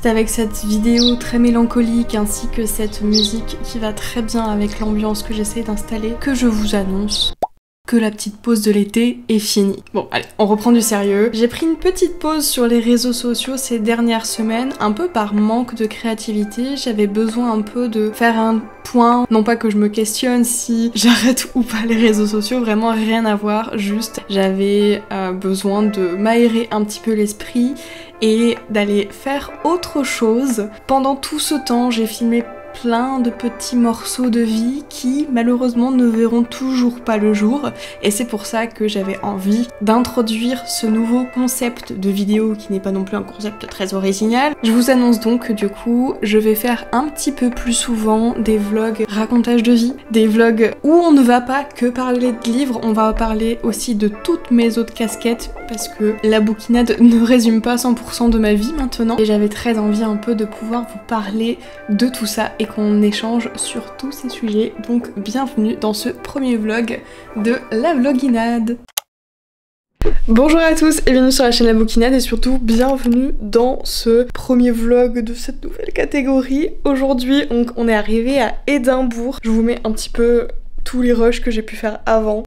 C'est avec cette vidéo très mélancolique ainsi que cette musique qui va très bien avec l'ambiance que j'essaie d'installer que je vous annonce que la petite pause de l'été est finie. Bon, allez, on reprend du sérieux. J'ai pris une petite pause sur les réseaux sociaux ces dernières semaines, un peu par manque de créativité. J'avais besoin un peu de faire un point, non pas que je me questionne si j'arrête ou pas les réseaux sociaux, vraiment rien à voir, juste j'avais besoin de m'aérer un petit peu l'esprit et d'aller faire autre chose. Pendant tout ce temps, j'ai filmé plein de petits morceaux de vie qui malheureusement ne verront toujours pas le jour et c'est pour ça que j'avais envie d'introduire ce nouveau concept de vidéo qui n'est pas non plus un concept très original. Je vous annonce donc que du coup je vais faire un petit peu plus souvent des vlogs racontage de vie, des vlogs où on ne va pas que parler de livres, on va parler aussi de toutes mes autres casquettes parce que la bouquinade ne résume pas 100% de ma vie maintenant et j'avais très envie un peu de pouvoir vous parler de tout ça et qu'on échange sur tous ces sujets. Donc bienvenue dans ce premier vlog de la vloginade. Bonjour à tous et bienvenue sur la chaîne La Bouquinade et surtout bienvenue dans ce premier vlog de cette nouvelle catégorie. Aujourd'hui on est arrivé à Édimbourg. Je vous mets un petit peu tous les rushs que j'ai pu faire avant.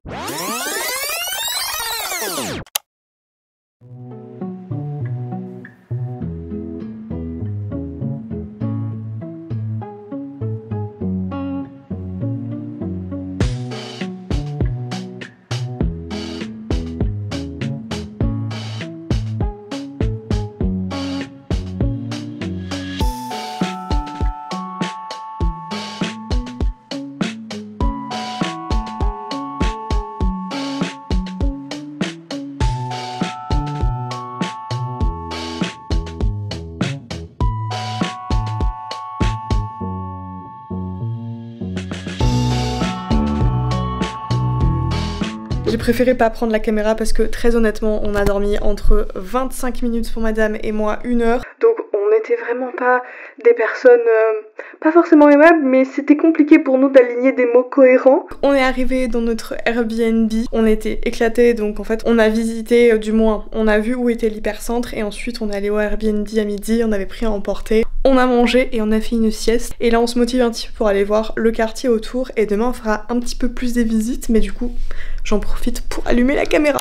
J'ai préféré pas prendre la caméra parce que très honnêtement on a dormi entre 25 minutes pour madame et moi 1 heure. Donc on n'était vraiment pas des personnes pas forcément aimables mais c'était compliqué pour nous d'aligner des mots cohérents. On est arrivé dans notre Airbnb, on était éclatés donc en fait on a visité du moins, on a vu où était l'hypercentre et ensuite on est allé au Airbnb à midi, on avait pris à emporter. On a mangé et on a fait une sieste et là on se motive un petit peu pour aller voir le quartier autour et demain on fera un petit peu plus des visites mais du coup j'en profite pour allumer la caméra.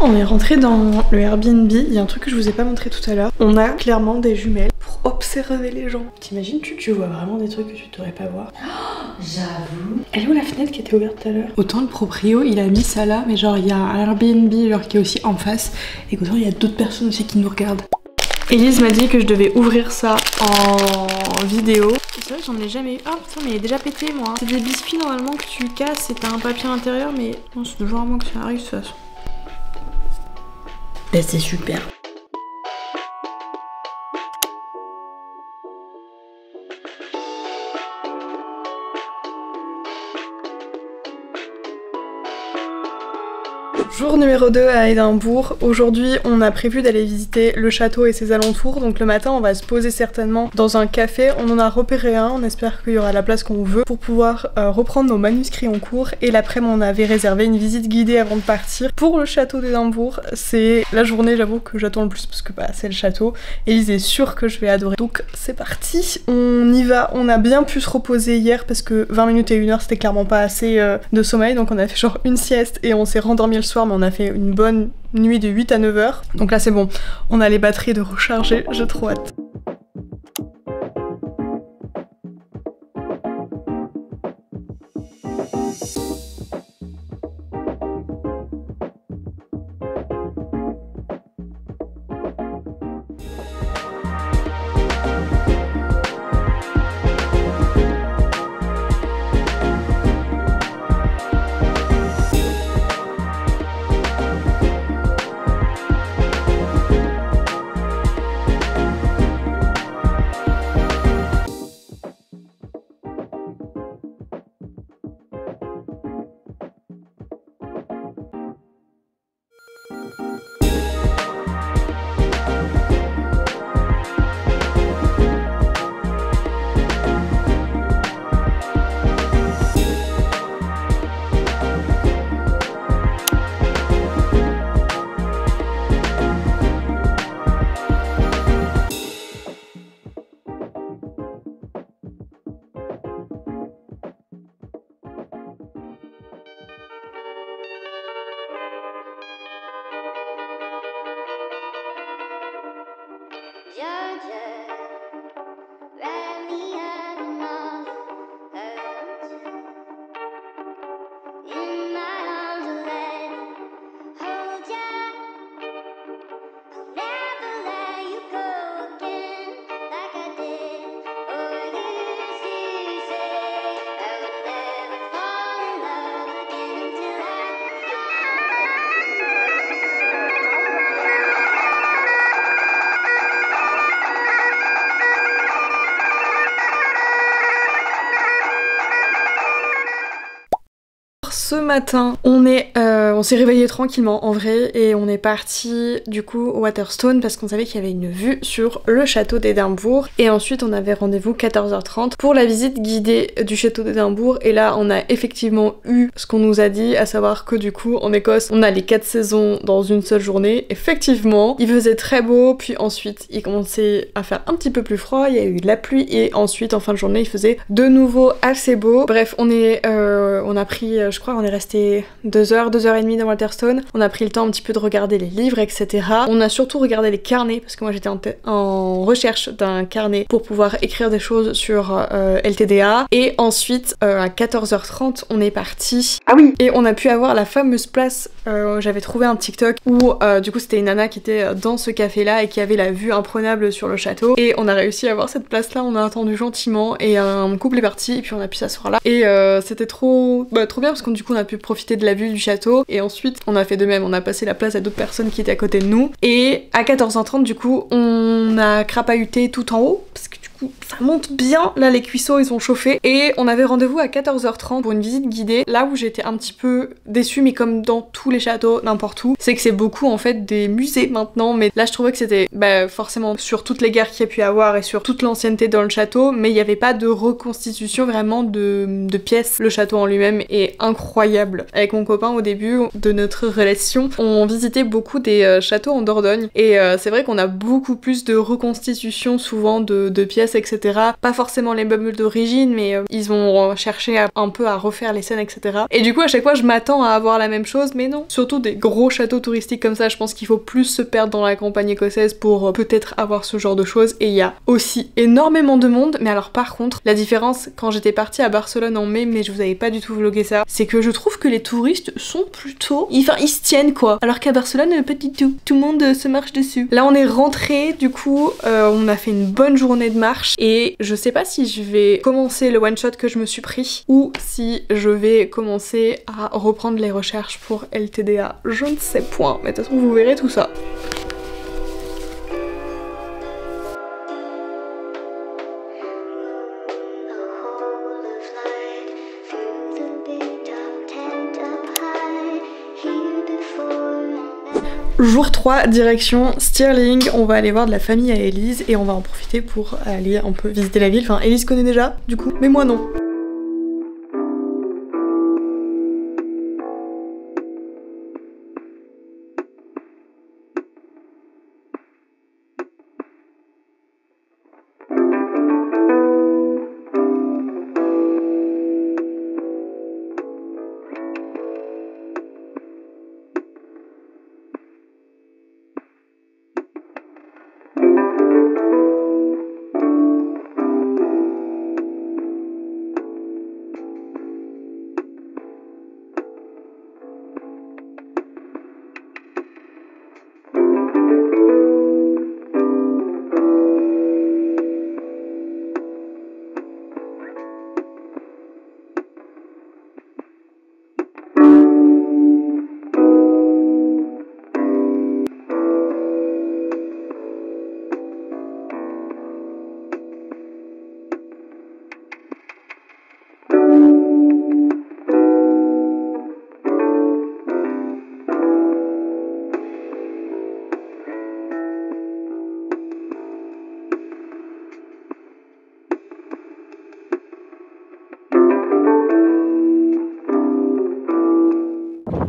On est rentré dans le Airbnb, il y a un truc que je vous ai pas montré tout à l'heure. On a clairement des jumelles pour observer les gens. T'imagines, tu vois vraiment des trucs que tu devrais pas voir. Oh, j'avoue. Elle est où la fenêtre qui était ouverte tout à l'heure? Autant le proprio, il a mis ça là, mais genre il y a un Airbnb genre, qui est aussi en face. Et autant il y a d'autres personnes aussi qui nous regardent. Elise m'a dit que je devais ouvrir ça en vidéo. C'est vrai que j'en ai jamais eu. Ah putain mais il est déjà pété moi. C'est des biscuits normalement que tu casses et t'as un papier à l'intérieur mais non c'est toujours à moi que ça arrive de toute façon. Ben c'est super. Jour numéro 2 à Édimbourg. Aujourd'hui on a prévu d'aller visiter le château et ses alentours. Donc le matin on va se poser certainement dans un café. On en a repéré un, on espère qu'il y aura la place qu'on veut pour pouvoir reprendre nos manuscrits en cours. Et l'après-midi on avait réservé une visite guidée avant de partir pour le château d'Édimbourg. C'est la journée j'avoue que j'attends le plus parce que bah, c'est le château. Élise est sûre que je vais adorer. Donc c'est parti, on y va. On a bien pu se reposer hier parce que 20 minutes et 1 heure c'était clairement pas assez de sommeil. Donc on a fait genre une sieste et on s'est rendormi le soir mais on a fait une bonne nuit de 8 à 9 heures. Donc là c'est bon, on a les batteries de recharger, j'ai trop hâte. Ce matin, on s'est réveillé tranquillement en vrai et on est parti du coup au Waterstone parce qu'on savait qu'il y avait une vue sur le château d'Édimbourg et ensuite on avait rendez-vous 14h30 pour la visite guidée du château d'Édimbourg et là on a effectivement eu ce qu'on nous a dit, à savoir que du coup en Écosse on a les 4 saisons dans une seule journée. Effectivement, il faisait très beau puis ensuite il commençait à faire un petit peu plus froid, il y a eu de la pluie et ensuite en fin de journée il faisait de nouveau assez beau. Bref, on a pris, je crois on est resté 2h, 2h30 dans Waterstone. On a pris le temps un petit peu de regarder les livres, etc. On a surtout regardé les carnets, parce que moi j'étais en recherche d'un carnet pour pouvoir écrire des choses sur LTDA. Et ensuite, à 14h30, on est parti. Ah oui. Et on a pu avoir la fameuse place, j'avais trouvé un TikTok où du coup c'était une nana qui était dans ce café-là et qui avait la vue imprenable sur le château. Et on a réussi à avoir cette place-là, on a attendu gentiment et un couple est parti et puis on a pu s'asseoir là. Et c'était trop bien parce que du coup on a pu profiter de la vue du château et ensuite on a fait de même, on a passé la place à d'autres personnes qui étaient à côté de nous et à 14h30 du coup on a crapahuté tout en haut parce que du coup ça monte bien, là les cuisseaux ils ont chauffé et on avait rendez-vous à 14h30 pour une visite guidée. Là où j'étais un petit peu déçue, mais comme dans tous les châteaux n'importe où, c'est que c'est beaucoup en fait des musées maintenant, mais là je trouvais que c'était forcément sur toutes les guerres qu'il y a pu avoir et sur toute l'ancienneté dans le château, mais il n'y avait pas de reconstitution vraiment de pièces. Le château en lui-même est incroyable. Avec mon copain au début de notre relation, on visitait beaucoup des châteaux en Dordogne et c'est vrai qu'on a beaucoup plus de reconstitutions souvent de pièces, etc. Pas forcément les meubles d'origine, mais ils ont cherché un peu à refaire les scènes, etc. Et du coup à chaque fois je m'attends à avoir la même chose, mais non. Surtout des gros châteaux touristiques comme ça, je pense qu'il faut plus se perdre dans la campagne écossaise pour peut-être avoir ce genre de choses. Et il y a aussi énormément de monde, mais alors par contre, la différence quand j'étais partie à Barcelone en mai, mais je vous avais pas du tout vlogué ça, c'est que je trouve que les touristes sont plutôt... ils se tiennent quoi. Alors qu'à Barcelone, pas du tout. Tout le monde se marche dessus. Là on est rentré, du coup, on a fait une bonne journée de marche et je sais pas si je vais commencer le one shot que je me suis pris ou si je vais commencer à reprendre les recherches pour LTDA. Je ne sais point, mais de toute façon vous verrez tout ça. Jour 3, direction Stirling, on va aller voir de la famille à Elise et on va en profiter pour aller un peu visiter la ville. Enfin, Elise connaît déjà, du coup, mais moi non.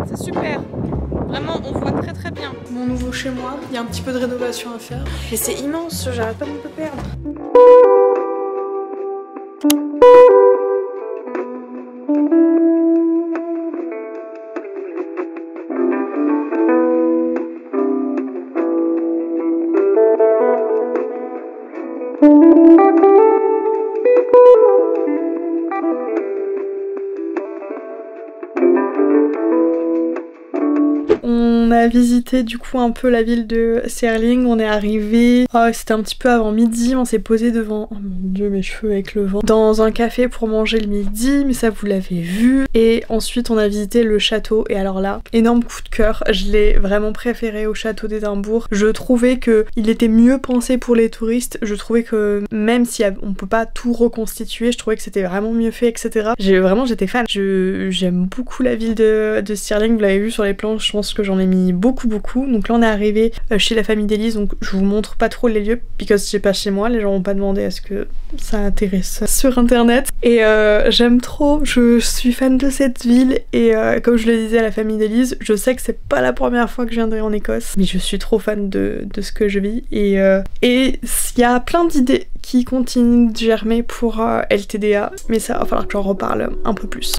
C'est super. Vraiment, on voit très très bien. Mon nouveau chez moi, il y a un petit peu de rénovation à faire. Et c'est immense, j'arrête pas de me perdre. On a visité du coup un peu la ville de Serling, on est arrivé, c'était un petit peu avant midi, on s'est posé devant, oh mon dieu mes cheveux avec le vent, dans un café pour manger le midi, mais ça vous l'avez vu, et ensuite on a visité le château, et alors là, énorme coup de cœur, je l'ai vraiment préféré au château d'Édimbourg, je trouvais qu'il était mieux pensé pour les touristes, je trouvais que même si on peut pas tout reconstituer, je trouvais que c'était vraiment mieux fait, etc. J'étais fan, j'aime beaucoup la ville de Stirling, vous l'avez vu sur les plans, je pense que j'en ai mis beaucoup. Donc là on est arrivé chez la famille d'Élise, donc je vous montre pas trop les lieux parce que c'est pas chez moi, les gens vont pas demander à ce que ça intéresse sur internet. Et j'aime trop, je suis fan de cette ville et comme je le disais à la famille d'Élise, je sais que c'est pas la première fois que je viendrai en Écosse, mais je suis trop fan de ce que je vis et il y a plein d'idées qui continuent de germer pour LTDA, mais ça va falloir que j'en reparle un peu plus.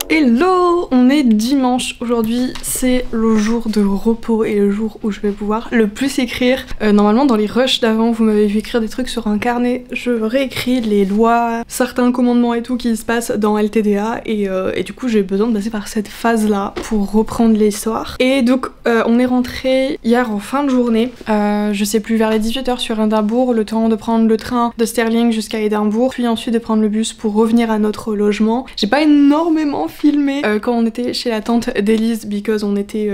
Hello, on est dimanche, aujourd'hui c'est le jour de repos et le jour où je vais pouvoir le plus écrire. Normalement dans les rushs d'avant vous m'avez vu écrire des trucs sur un carnet, je réécris les lois, certains commandements et tout qui se passent dans LTDA et du coup j'ai besoin de passer par cette phase là pour reprendre l'histoire. Et donc on est rentré hier en fin de journée, je sais plus vers les 18h sur Édimbourg, le temps de prendre le train de Stirling jusqu'à Édimbourg, puis ensuite de prendre le bus pour revenir à notre logement. J'ai pas énormément filmé quand on était chez la tante d'Élise because on était,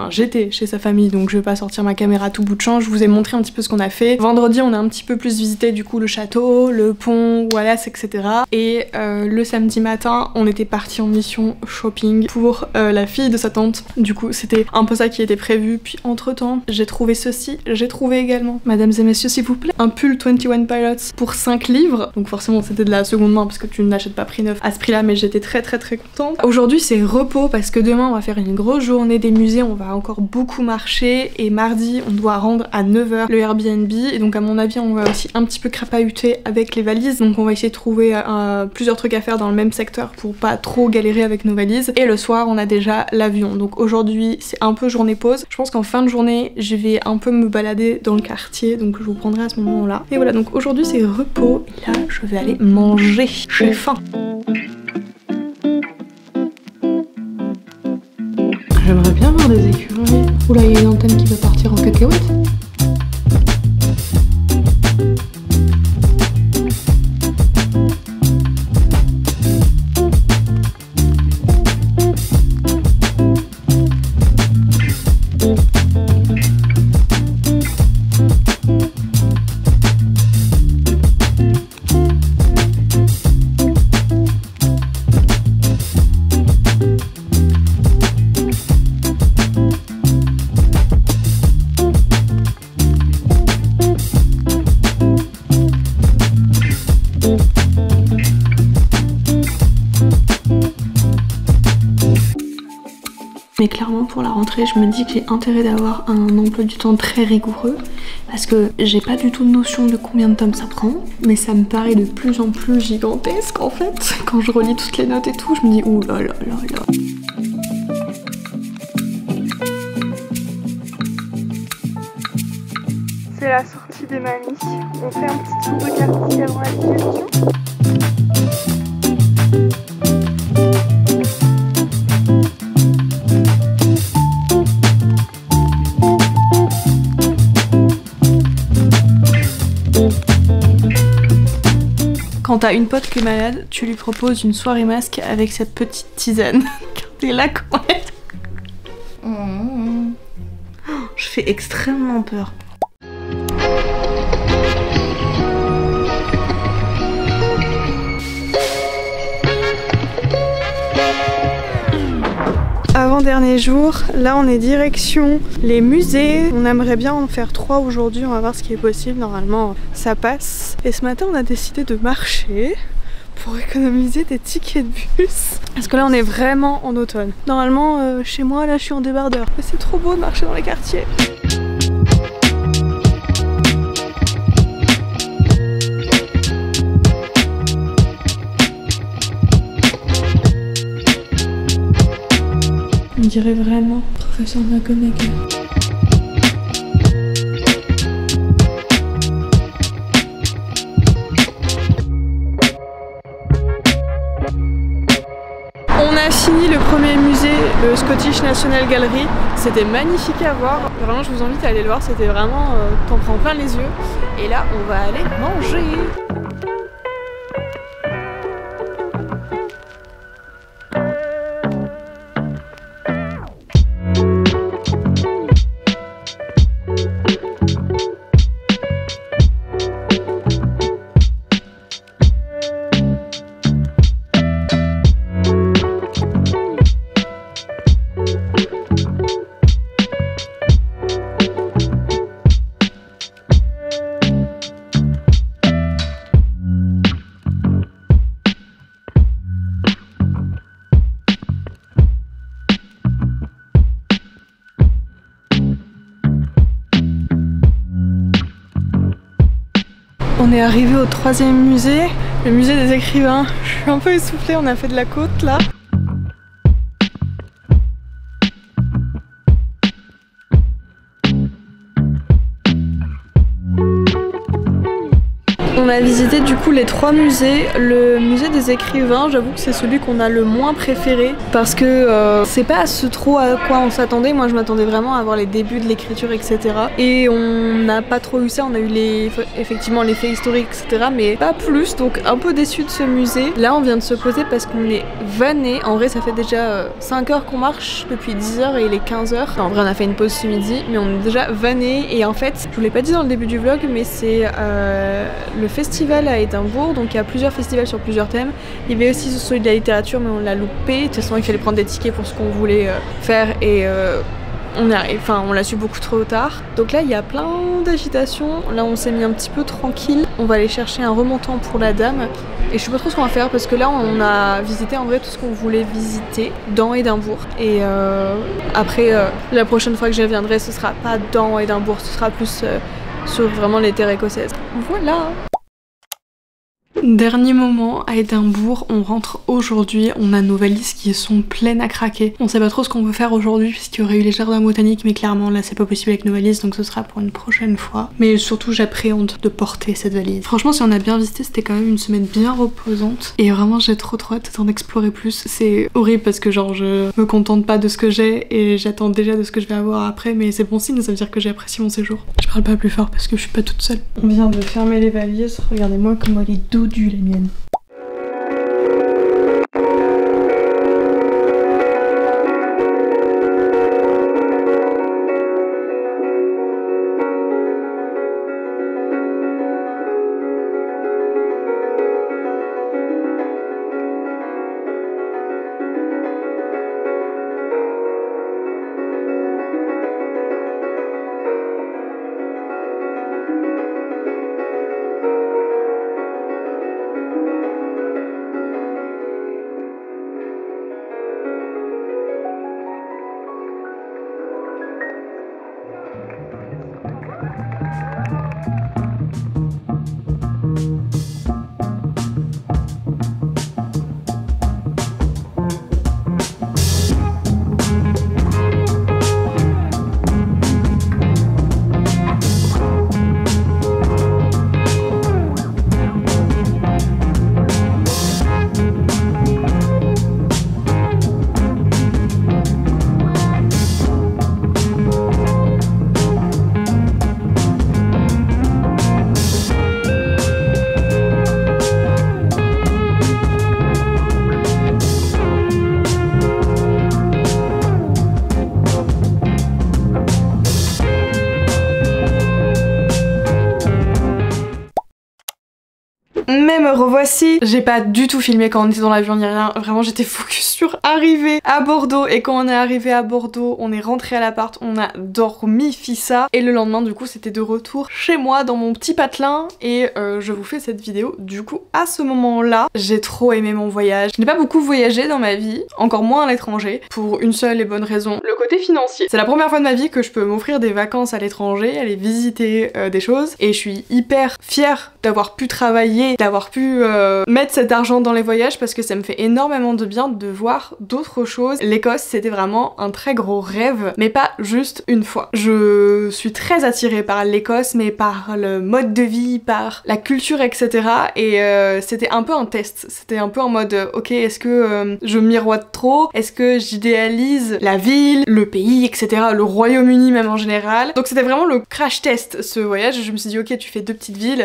j'étais chez sa famille donc je vais pas sortir ma caméra tout bout de champ, je vous ai montré un petit peu ce qu'on a fait. Vendredi on a un petit peu plus visité du coup le château, le pont, Wallace etc. Et le samedi matin on était parti en mission shopping pour la fille de sa tante, du coup c'était un peu ça qui était prévu. Puis entre temps j'ai trouvé ceci, j'ai trouvé également, mesdames et messieurs s'il vous plaît, un pull 21 Pilots pour 5 livres, donc forcément c'était de la seconde main parce que tu n'achètes pas prix neuf à ce prix là, mais j'étais très contente. Aujourd'hui c'est repos parce que demain on va faire une grosse journée des musées, on va encore beaucoup marcher et mardi on doit rendre à 9h le Airbnb et donc à mon avis on va aussi un petit peu crapahuter avec les valises, donc on va essayer de trouver plusieurs trucs à faire dans le même secteur pour pas trop galérer avec nos valises. Et le soir on a déjà l'avion, donc aujourd'hui c'est un peu journée pause. Je pense qu'en fin de journée je vais un peu me balader dans le quartier, donc je vous prendrai à ce moment là. Et voilà, donc aujourd'hui c'est repos et là je vais aller manger, j'ai faim. J'aimerais bien voir des écureuils. Oula, il y a une antenne qui va partir en cacahuète. Mais clairement pour la rentrée je me dis que j'ai intérêt d'avoir un emploi du temps très rigoureux parce que j'ai pas du tout de notion de combien de tomes ça prend, mais ça me paraît de plus en plus gigantesque en fait. Quand je relis toutes les notes et tout, je me dis ouh là là là là. C'est la sortie des mamies, on fait un petit tour de quartier avant la digestion. Quand t'as une pote qui est malade, tu lui proposes une soirée masque avec cette petite tisane. T'es là quand même. Je fais extrêmement peur. Avant-dernier jour, là on est direction les musées. On aimerait bien en faire 3 aujourd'hui, on va voir ce qui est possible, normalement ça passe. Et ce matin on a décidé de marcher pour économiser des tickets de bus. Parce que là on est vraiment en automne. Normalement chez moi là je suis en débardeur. Mais c'est trop beau de marcher dans les quartiers. dirait vraiment Professeur McGonagall. On a fini le premier musée, le Scottish National Gallery. C'était magnifique à voir. Vraiment, je vous invite à aller le voir. C'était vraiment, t'en prends plein les yeux. Et là, on va aller manger. On est arrivé au troisième musée, le musée des écrivains. Je suis un peu essoufflée, on a fait de la côte là. On a visité du coup les trois musées. Le musée des écrivains, j'avoue que c'est celui qu'on a le moins préféré parce que c'est pas trop à quoi on s'attendait. Moi je m'attendais vraiment à voir les débuts de l'écriture, etc. Et on n'a pas trop eu ça, on a eu effectivement les faits historiques, etc. Mais pas plus, donc un peu déçu de ce musée. Là on vient de se poser parce qu'on est vanné. En vrai ça fait déjà 5 heures qu'on marche depuis 10 heures et il est 15 heures. En vrai on a fait une pause ce midi, mais on est déjà vanné. Et en fait, je vous l'ai pas dit dans le début du vlog, mais c'est le festival à Édimbourg, donc il y a plusieurs festivals sur plusieurs thèmes. Il y avait aussi celui de la littérature, mais on l'a loupé. De toute façon, il fallait prendre des tickets pour ce qu'on voulait faire et on l'a su beaucoup trop tard. Donc là, il y a plein d'agitation. Là, on s'est mis un petit peu tranquille. On va aller chercher un remontant pour la dame. Et je sais pas trop ce qu'on va faire parce que là, on a visité en vrai tout ce qu'on voulait visiter dans Édimbourg. Et après, la prochaine fois que je reviendrai, ce sera pas dans Édimbourg, ce sera plus sur vraiment les terres écossaises. Voilà! Dernier moment à Édimbourg, on rentre aujourd'hui, on a nos valises qui sont pleines à craquer. On sait pas trop ce qu'on veut faire aujourd'hui puisqu'il y aurait eu les jardins botaniques, mais clairement là c'est pas possible avec nos valises, donc ce sera pour une prochaine fois. Mais surtout j'appréhende de porter cette valise. Franchement si on a bien visité, c'était quand même une semaine bien reposante et vraiment j'ai trop hâte d'en explorer plus. C'est horrible parce que genre je me contente pas de ce que j'ai et j'attends déjà de ce que je vais avoir après, mais c'est bon signe, ça veut dire que j'ai apprécié mon séjour. Je parle pas plus fort parce que je suis pas toute seule. On vient de fermer les valises, regardez-moi comment elle est dodue la mienne. Mais me revoici. J'ai pas du tout filmé quand on était dans l'avion ni rien, vraiment j'étais focus sur arriver à Bordeaux. Et quand on est arrivé à Bordeaux, on est rentré à l'appart, on a dormi fissa. Et le lendemain du coup c'était de retour chez moi dans mon petit patelin. Et je vous fais cette vidéo du coup à ce moment là. J'ai trop aimé mon voyage. Je n'ai pas beaucoup voyagé dans ma vie, encore moins à l'étranger, pour une seule et bonne raison, le côté financier. C'est la première fois de ma vie que je peux m'offrir des vacances à l'étranger, aller visiter des choses. Et je suis hyper fière d'avoir pu travailler, d'avoir pu pu mettre cet argent dans les voyages parce que ça me fait énormément de bien de voir d'autres choses. L'Écosse, c'était vraiment un très gros rêve, mais pas juste une fois. Je suis très attirée par l'Écosse, mais par le mode de vie, par la culture, etc. Et c'était un peu un test. C'était un peu en mode, ok, est-ce que je miroite trop? Est-ce que j'idéalise la ville, le pays, etc. Le Royaume-Uni même en général. Donc c'était vraiment le crash test, ce voyage. Je me suis dit, ok, tu fais deux petites villes,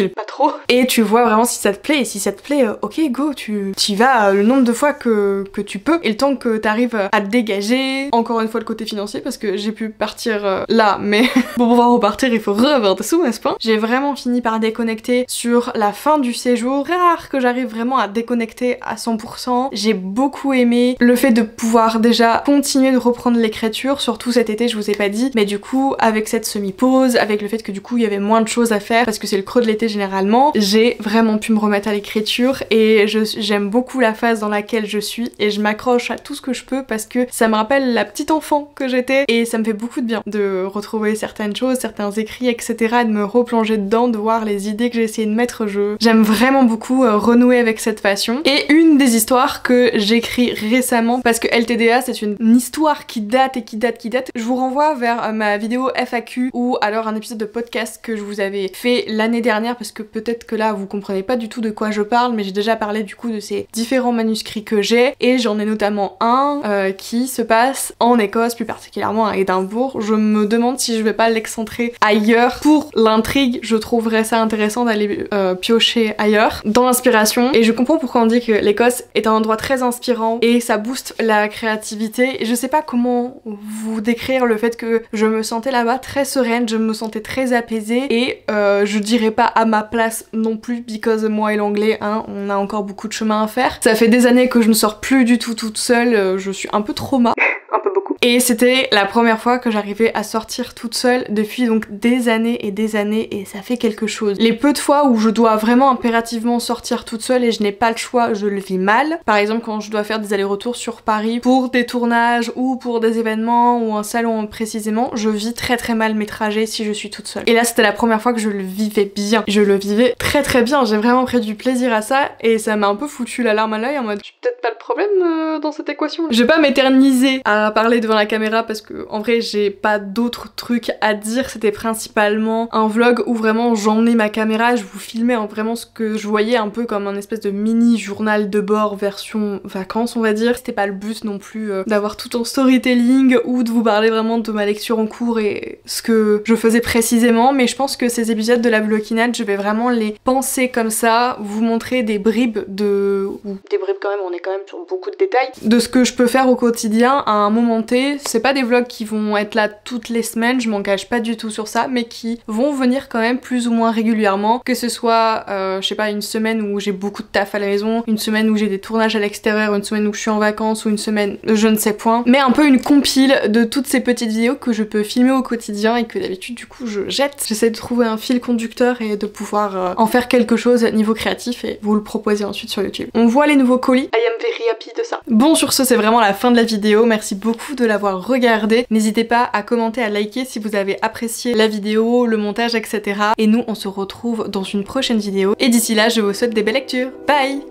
pas trop, et tu vois vraiment si ça te plaît, et si ça te plaît, ok, go, tu y vas le nombre de fois que tu peux, et le temps que t'arrives à te dégager, encore une fois le côté financier, parce que j'ai pu partir là, mais pour pouvoir repartir, il faut revoir des sous, n'est-ce pas? J'ai vraiment fini par déconnecter sur la fin du séjour. Très rare que j'arrive vraiment à déconnecter à 100%. J'ai beaucoup aimé le fait de pouvoir déjà continuer de reprendre l'écriture, surtout cet été, je vous ai pas dit, mais du coup, avec cette semi-pause, avec le fait que du coup, il y avait moins de choses à faire, parce que c'est le creux de l'été généralement, j'ai vraiment pu me remettre à l'écriture, et j'aime beaucoup la phase dans laquelle je suis, et je m'accroche à tout ce que je peux, parce que ça me rappelle la petite enfant que j'étais, et ça me fait beaucoup de bien de retrouver certaines choses, certains écrits, etc., et de me replonger dedans, de voir les idées que j'ai essayé de mettre. J'aime vraiment beaucoup renouer avec cette passion. Et une des histoires que j'écris récemment, parce que LTDA c'est une histoire qui date et qui date, je vous renvoie vers ma vidéo FAQ ou alors un épisode de podcast que je vous avais fait l'année dernière, parce que peut-être que là vous comprenez pas du tout de quoi je parle, mais j'ai déjà parlé du coup de ces différents manuscrits que j'ai, et j'en ai notamment un qui se passe en Écosse, plus particulièrement à Édimbourg. Je me demande si je vais pas l'excentrer ailleurs pour l'intrigue. Je trouverais ça intéressant d'aller piocher ailleurs dans l'inspiration, et je comprends pourquoi on dit que l'Écosse est un endroit très inspirant et ça booste la créativité. Et je sais pas comment vous décrire le fait que je me sentais là-bas très sereine, je me sentais très apaisée, et je dirais pas à ma place non plus, because moi et l'anglais, hein, on a encore beaucoup de chemin à faire. Ça fait des années que je ne sors plus du tout toute seule, je suis un peu trauma. Un peu beaucoup. Et c'était la première fois que j'arrivais à sortir toute seule depuis donc des années, et ça fait quelque chose. Les peu de fois où je dois vraiment impérativement sortir toute seule et je n'ai pas le choix, je le vis mal. Par exemple quand je dois faire des allers-retours sur Paris pour des tournages ou pour des événements ou un salon précisément, je vis très très mal mes trajets si je suis toute seule. Et là c'était la première fois que je le vivais bien. Je le vivais très très bien, j'ai vraiment pris du plaisir à ça, et ça m'a un peu foutu la larme à l'œil en mode, je suis peut-être pas le problème dans cette équation. Je vais pas m'éterniser à parler devant la caméra parce que en vrai j'ai pas d'autres trucs à dire, c'était principalement un vlog où vraiment j'emmenais ma caméra, je vous filmais vraiment ce que je voyais, un peu comme un espèce de mini journal de bord version vacances on va dire. C'était pas le but non plus d'avoir tout en storytelling ou de vous parler vraiment de ma lecture en cours et ce que je faisais précisément, mais je pense que ces épisodes de la bloquinade, je vais vraiment les penser comme ça, vous montrer des bribes des bribes quand même, on est quand même sur beaucoup de détails, de ce que je peux faire au quotidien à un moment T. C'est pas des vlogs qui vont être là toutes les semaines, je m'engage pas du tout sur ça, mais qui vont venir quand même plus ou moins régulièrement, que ce soit je sais pas, une semaine où j'ai beaucoup de taf à la maison, une semaine où j'ai des tournages à l'extérieur, une semaine où je suis en vacances, ou une semaine je ne sais point, mais un peu une compile de toutes ces petites vidéos que je peux filmer au quotidien et que d'habitude du coup je jette. J'essaie de trouver un fil conducteur et de pouvoir en faire quelque chose niveau créatif et vous le proposer ensuite sur YouTube. On voit les nouveaux colis, I am very happy de ça. Bon, sur ce c'est vraiment la fin de la vidéo, merci beaucoup de l'avoir regardé. N'hésitez pas à commenter, à liker si vous avez apprécié la vidéo, le montage, etc. Et nous on se retrouve dans une prochaine vidéo, et d'ici là je vous souhaite des belles lectures. Bye!